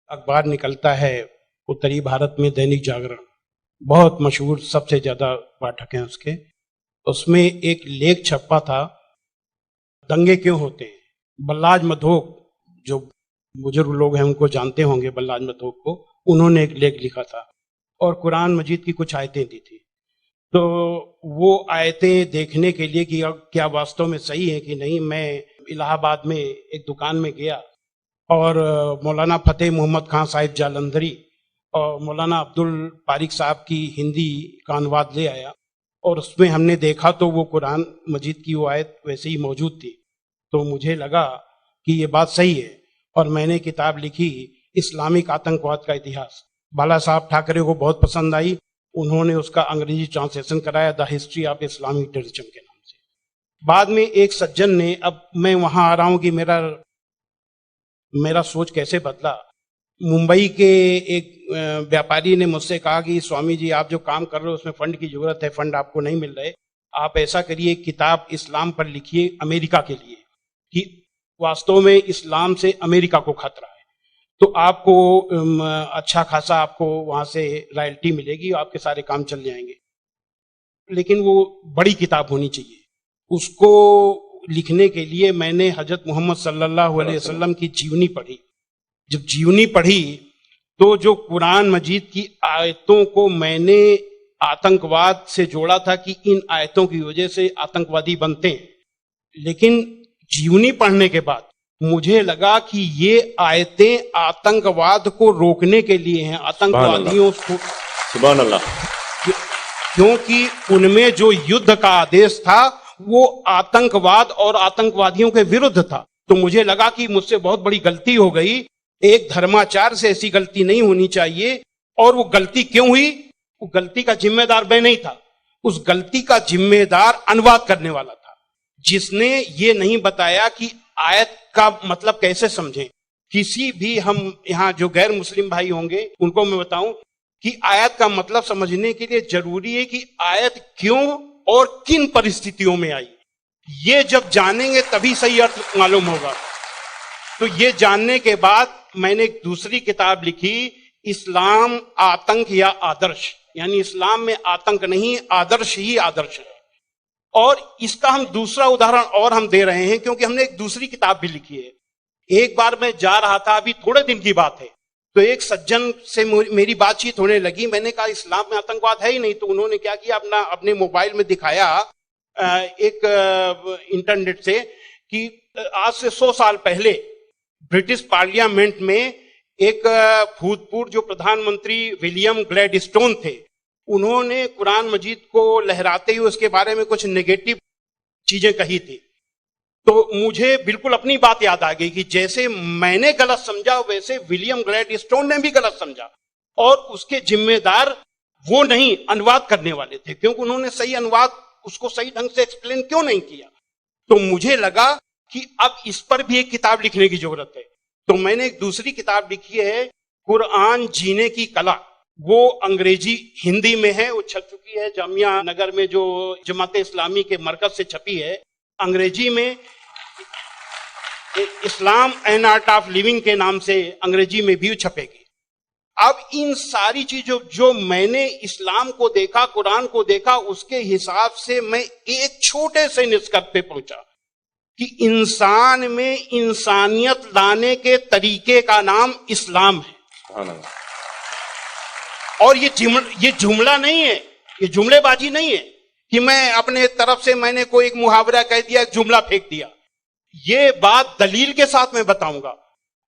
अखबार निकलता है उत्तरी भारत में, दैनिक जागरण, बहुत मशहूर, सबसे ज्यादा पाठक हैं उसके। उसमें एक लेख छपा था, दंगे क्यों होते हैं। बल्लाज मधोक, जो बुजुर्ग लोग हैं उनको जानते होंगे, बल्लाज मधोक को, उन्होंने एक लेख लिखा था और कुरान मजीद की कुछ आयतें दी थी। तो वो आयतें देखने के लिए कि क्या वास्तव में सही है कि नहीं, मैं इलाहाबाद में एक दुकान में गया और मौलाना फतेह मोहम्मद खान साहिब जालंधरी और मौलाना अब्दुल पारिक साहब की हिंदी का अनुवाद ले आया और उसमें हमने देखा तो वो कुरान मजीद की वो आयत वैसे ही मौजूद थी। तो मुझे लगा कि ये बात सही है और मैंने किताब लिखी, इस्लामिक आतंकवाद का इतिहास। बाला साहब ठाकरे को बहुत पसंद आई, उन्होंने उसका अंग्रेजी ट्रांसलेशन कराया, the history of Islamic terrorism के नाम से। बाद में एक सज्जन ने, अब मैं वहां आ रहा हूं कि मेरा सोच कैसे बदला। मुंबई के एक व्यापारी ने मुझसे कहा कि स्वामी जी, आप जो काम कर रहे हो उसमें फंड की जरूरत है, फंड आपको नहीं मिल रहे, आप ऐसा करिए, किताब इस्लाम पर लिखिए अमेरिका के लिए, कि वास्तव में इस्लाम से अमेरिका को खतरा है, तो आपको अच्छा खासा आपको वहां से रॉयल्टी मिलेगी, आपके सारे काम चल जाएंगे। लेकिन वो बड़ी किताब होनी चाहिए। उसको लिखने के लिए मैंने हजरत मोहम्मद सल्लल्लाहु अलैहि वसल्लम की जीवनी पढ़ी। जब जीवनी पढ़ी तो जो कुरान मजीद की आयतों को मैंने आतंकवाद से जोड़ा था कि इन आयतों की वजह से आतंकवादी बनते हैं, लेकिन जीवनी पढ़ने के बाद मुझे लगा कि ये आयतें आतंकवाद को रोकने के लिए हैं, आतंकवादियों को। सुभान अल्लाह। क्योंकि उनमें जो युद्ध का आदेश था वो आतंकवाद और आतंकवादियों के विरुद्ध था। तो मुझे लगा कि मुझसे बहुत बड़ी गलती हो गई, एक धर्माचार्य से ऐसी गलती नहीं होनी चाहिए। और वो गलती क्यों हुई? वो गलती का जिम्मेदार मैं नहीं था, उस गलती का जिम्मेदार अनुवाद करने वाला था, जिसने ये नहीं बताया कि आयत का मतलब कैसे समझें। किसी भी, हम यहाँ जो गैर मुस्लिम भाई होंगे उनको मैं बताऊं कि आयत का मतलब समझने के लिए जरूरी है कि आयत क्यों और किन परिस्थितियों में आई। ये जब जानेंगे तभी सही अर्थ मालूम होगा। तो ये जानने के बाद मैंने एक दूसरी किताब लिखी, इस्लाम आतंक या आदर्श, यानी इस्लाम में आतंक नहीं, आदर्श ही आदर्श है। और इसका हम दूसरा उदाहरण और हम दे रहे हैं क्योंकि हमने एक दूसरी किताब भी लिखी है। एक बार मैं जा रहा था, अभी थोड़े दिन की बात है, तो एक सज्जन से मेरी बातचीत होने लगी। मैंने कहा इस्लाम में आतंकवाद है ही नहीं। तो उन्होंने क्या किया, अपने मोबाइल में दिखाया एक इंटरनेट से कि आज से 100 साल पहले ब्रिटिश पार्लियामेंट में एक भूतपूर्व जो प्रधानमंत्री विलियम ग्लैडस्टोन थे, उन्होंने कुरान मजीद को लहराते हुए उसके बारे में कुछ नेगेटिव चीजें कही थी। तो मुझे बिल्कुल अपनी बात याद आ गई कि जैसे मैंने गलत समझा वैसे विलियम ग्लैडस्टोन ने भी गलत समझा, और उसके जिम्मेदार वो नहीं, अनुवाद करने वाले थे, क्योंकि उन्होंने सही अनुवाद उसको सही ढंग से एक्सप्लेन क्यों नहीं किया। तो मुझे लगा कि अब इस पर भी एक किताब लिखने की जरूरत है। तो मैंने एक दूसरी किताब लिखी है, कुरान जीने की कला। वो अंग्रेजी हिंदी में है, वो छप चुकी है जामिया नगर में, जो जमाते इस्लामी के मरकज से छपी है। अंग्रेजी में इस्लाम एंड आर्ट ऑफ लिविंग के नाम से अंग्रेजी में भी छपेगी। अब इन सारी चीजों जो मैंने इस्लाम को देखा, कुरान को देखा, उसके हिसाब से मैं एक छोटे से निष्कर्ष पे पहुंचा कि इंसान में इंसानियत लाने के तरीके का नाम इस्लाम है। और ये जुमला नहीं है, ये जुमलेबाजी नहीं है कि मैं अपने तरफ से मैंने कोई एक मुहावरा कह दिया, एक जुमला फेंक दिया। ये बात दलील के साथ मैं बताऊंगा,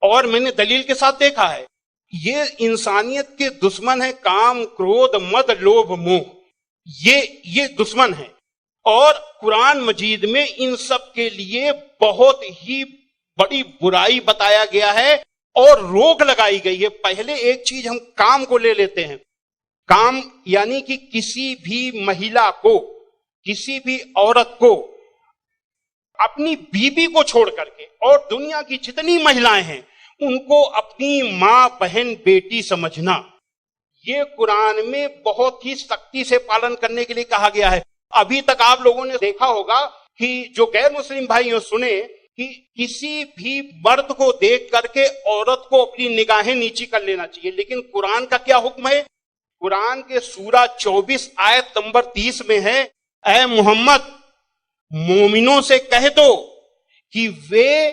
और मैंने दलील के साथ देखा है। ये इंसानियत के दुश्मन है, काम, क्रोध, मद, लोभ, मोह, ये दुश्मन है। और कुरान मजीद में इन सब के लिए बहुत ही बड़ी बुराई बताया गया है और रोक लगाई गई है। पहले एक चीज हम काम को ले लेते हैं। काम यानी कि किसी भी महिला को, किसी भी औरत को अपनी बीबी को छोड़ करके, और दुनिया की जितनी महिलाएं हैं उनको अपनी मां, बहन, बेटी समझना, ये कुरान में बहुत ही सख्ती से पालन करने के लिए कहा गया है। अभी तक आप लोगों ने देखा होगा कि जो गैर मुस्लिम भाई सुने कि किसी भी मर्द को देख करके औरत को अपनी निगाहें नीची कर लेना चाहिए। लेकिन कुरान का क्या हुक्म है? कुरान के सूरा 24 आयत नंबर 30 में है, ऐ मोहम्मद मोमिनों से कह दो कि वे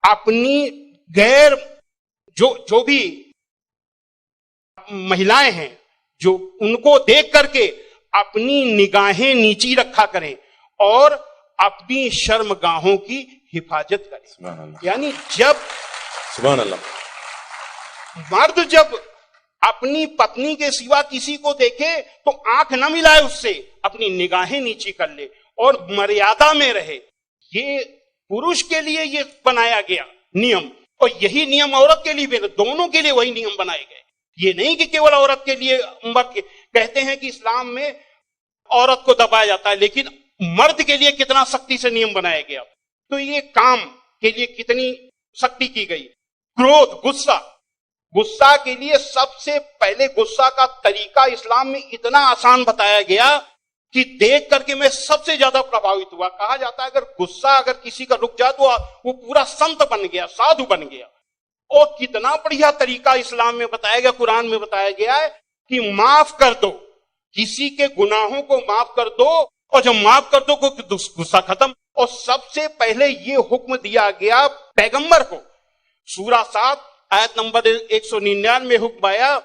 अपनी गैर जो भी महिलाएं हैं जो उनको देख करके अपनी निगाहें नीची रखा करें और अपनी शर्मगाहों की हिफाजत करें। यानी जब सुभान अल्लाह, मर्द जब अपनी पत्नी के सिवा किसी को देखे तो आंख न मिलाए उससे, अपनी निगाहें नीची कर ले और मर्यादा में रहे। ये पुरुष के लिए ये बनाया गया नियम, और यही नियम औरत के लिए भी, दोनों के लिए वही नियम बनाए गए। ये नहीं कि केवल औरत के लिए। कहते हैं कि इस्लाम में औरत को दबाया जाता है, लेकिन मर्द के लिए कितना सख्ती से नियम बनाया गया। तो ये काम के लिए कितनी सख्ती की गई। क्रोध, गुस्सा के लिए सबसे पहले गुस्सा का तरीका इस्लाम में इतना आसान बताया गया कि देख करके मैं सबसे ज्यादा प्रभावित हुआ। कहा जाता है अगर किसी का रुक जाए तो वो पूरा संत बन गया, साधु बन गया। और कितना बढ़िया तरीका इस्लाम में बताया गया, कुरान में बताया गया है कि माफ कर दो, किसी के गुनाहों को माफ कर दो, और जब माफ कर दो गुस्सा खत्म। और सबसे पहले ये हुक्म दिया गया पैगंबर को। सूरा 7 आयत नंबर 199 में हुक्म आया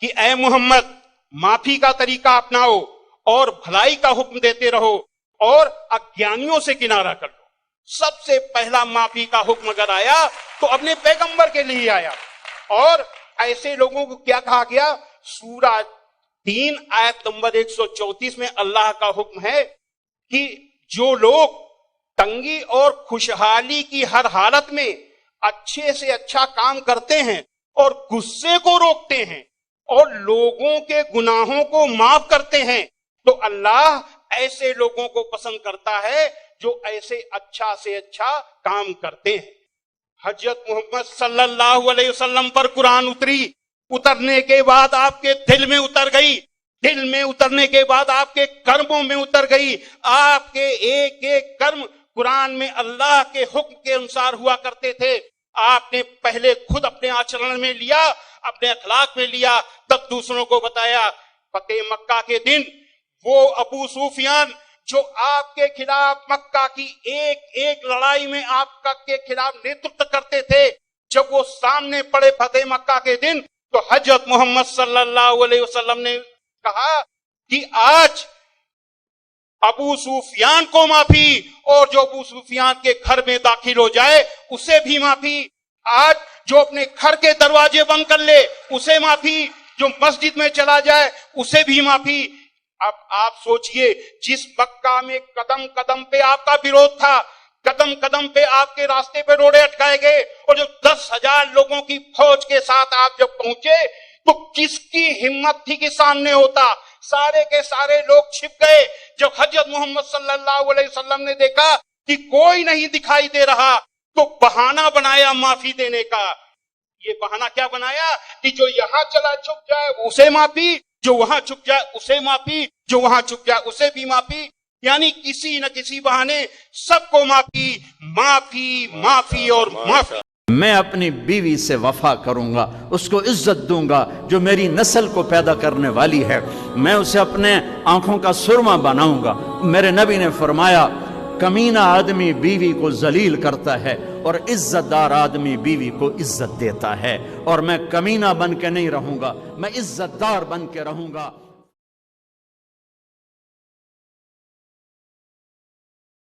कि ऐ मोहम्मद माफी का तरीका अपनाओ और भलाई का हुक्म देते रहो और अज्ञानियों से किनारा कर लो। सबसे पहला माफी का हुक्म अगर आया तो अपने पैगंबर के लिए आया। और ऐसे लोगों को क्या कहा गया? सूरा 3 आयत नंबर 134 में अल्लाह का हुक्म है कि जो लोग तंगी और खुशहाली की हर हालत में अच्छे से अच्छा काम करते हैं और गुस्से को रोकते हैं और लोगों के गुनाहों को माफ करते हैं, तो अल्लाह ऐसे लोगों को पसंद करता है जो ऐसे अच्छा से अच्छा काम करते हैं। हजरत मोहम्मद सल्लल्लाहु अलैहि वसल्लम पर कुरान उतरने के बाद आपके दिल में उतर गई। दिल में उतरने के बाद आपके कर्मों में उतर गई। आपके एक एक कर्म कुरान में अल्लाह के हुक्म के अनुसार हुआ करते थे। आपने पहले खुद अपने आचरण में लिया, अपने अखलाक में लिया, तब दूसरों को बताया। फतेह मक्का के दिन वो अबू सुफियान जो आपके खिलाफ मक्का की एक एक लड़ाई में आपका के खिलाफ नेतृत्व करते थे, जब वो सामने पड़े फतेह मक्का के दिन, तो हजरत मोहम्मद सल्लल्लाहु अलैहि वसल्लम ने कहा कि आज अबू सुफियान को माफी, और जो अबू सुफियान के घर में दाखिल हो जाए उसे भी माफी। आज जो अपने घर के दरवाजे बंद कर ले उसे माफी, जो मस्जिद में चला जाए उसे भी माफी। अब आप सोचिए, जिस मक्का में कदम कदम पे आपका विरोध था, कदम कदम पे आपके रास्ते पे रोड़े अटकाए गए, और जो 10,000 लोगों की फौज के साथ आप जब पहुंचे तो किसकी हिम्मत थी कि सामने होता? सारे के सारे लोग छिप गए। जब हजरत मोहम्मद सल्लल्लाहु अलैहि वसल्लम ने देखा कि कोई नहीं दिखाई दे रहा, तो बहाना बनाया माफी देने का। ये बहाना क्या बनाया कि जो यहां चला छुप जाए उसे माफी, जो वहां छुप जाए उसे माफी, जो वहां छुप जाए उसे भी माफी। यानी किसी न किसी बहाने सबको माफी, माफी, माफी और माफी। मैं अपनी बीवी से वफा करूंगा, उसको इज्जत दूंगा जो मेरी नस्ल को पैदा करने वाली है। मैं उसे अपने आंखों का सुरमा बनाऊंगा। मेरे नबी ने फरमाया, कमीना आदमी बीवी को जलील करता है और इज्जतदार आदमी बीवी को इज्जत देता है। और मैं कमीना बन के नहीं रहूंगा, मैं इज्जतदार बन के रहूंगा।